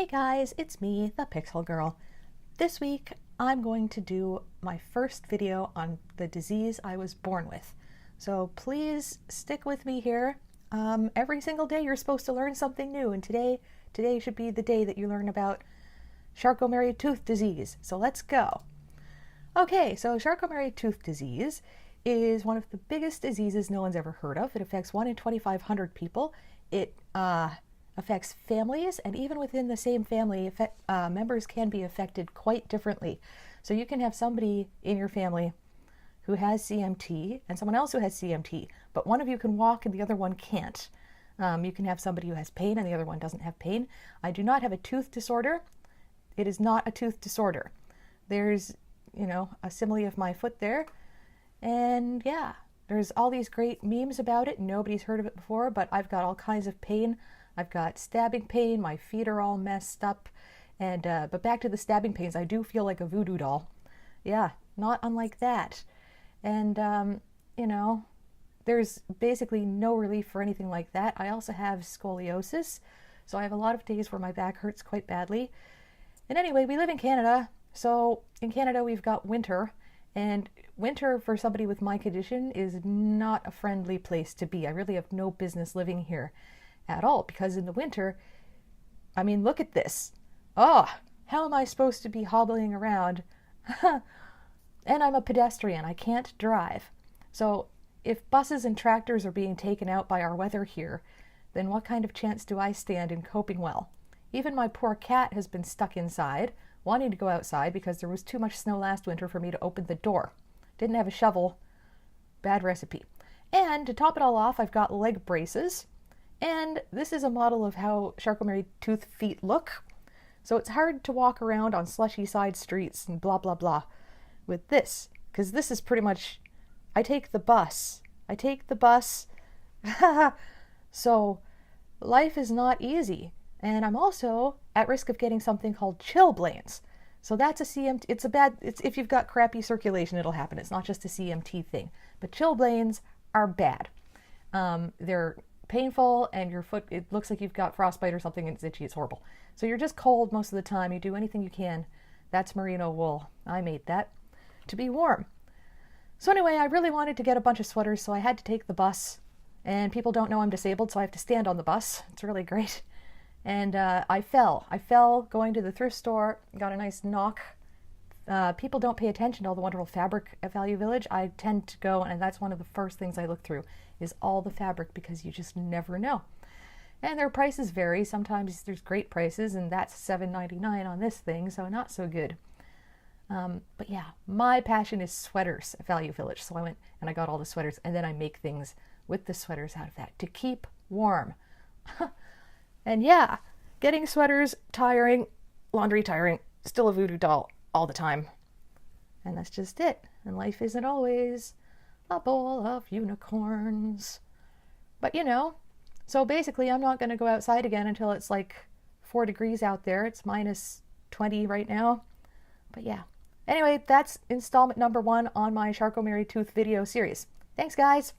Hey guys, it's me, the Pixel Girl. This week I'm going to do my first video on the disease I was born with. So please stick with me here. Every single day you're supposed to learn something new, and today should be the day that you learn about Charcot Marie Tooth disease. So let's go. Okay, so Charcot Marie Tooth disease is one of the biggest diseases no one's ever heard of. It affects 1 in 2,500 people. It affects families, and even within the same family, members can be affected quite differently. So you can have somebody in your family who has CMT and someone else who has CMT, but one of you can walk and the other one can't. You can have somebody who has pain and the other one doesn't have pain. I do not have a tooth disorder. It is not a tooth disorder. There's, a simile of my foot there. And yeah, there's all these great memes about it. Nobody's heard of it before, but I've got all kinds of pain. I've got stabbing pain. My feet are all messed up. And but back to the stabbing pains, I do feel like a voodoo doll. Yeah, not unlike that. And, there's basically no relief for anything like that. I also have scoliosis, so I have a lot of days where my back hurts quite badly. And anyway, we live in Canada, so in Canada we've got winter, and winter for somebody with my condition is not a friendly place to be. I really have no business living here at all, because in the winter, look at this. Oh, how am I supposed to be hobbling around? And I'm a pedestrian. I can't drive. So if buses and tractors are being taken out by our weather here, then what kind of chance do I stand in coping well? Even my poor cat has been stuck inside, wanting to go outside because there was too much snow last winter for me to open the door. Didn't have a shovel. Bad recipe. And to top it all off, I've got leg braces. And this is a model of how Charcot Marie Tooth feet look. So it's hard to walk around on slushy side streets and blah, blah, blah with this. Because this is pretty much, I take the bus. So life is not easy. And I'm also at risk of getting something called chilblains. So that's a CMT. It's if you've got crappy circulation, it'll happen. It's not just a CMT thing. But chilblains are bad. They're painful, and your foot, it looks like you've got frostbite or something, and it's itchy. It's horrible. So you're just cold most of the time. You do anything you can. That's merino wool. I made that to be warm. So anyway, I really wanted to get a bunch of sweaters, so I had to take the bus. And people don't know I'm disabled, so I have to stand on the bus. It's really great. And I fell. Going to the thrift store, got a nice knock. People don't pay attention to all the wonderful fabric at Value Village. I tend to go, and that's one of the first things I look through, is all the fabric, because you just never know. And their prices vary. Sometimes there's great prices, and that's $7.99 on this thing, so not so good. But yeah, my passion is sweaters at Value Village. So I went and I got all the sweaters, and then I make things with the sweaters out of that to keep warm. And yeah, getting sweaters, tiring, laundry tiring, still a voodoo doll all the time. And that's just it. And life isn't always a bowl of unicorns. But so basically I'm not going to go outside again until it's like 4 degrees out there. It's minus 20 right now. But yeah. Anyway, that's installment number 1 on my Charcot Marie Tooth video series. Thanks, guys.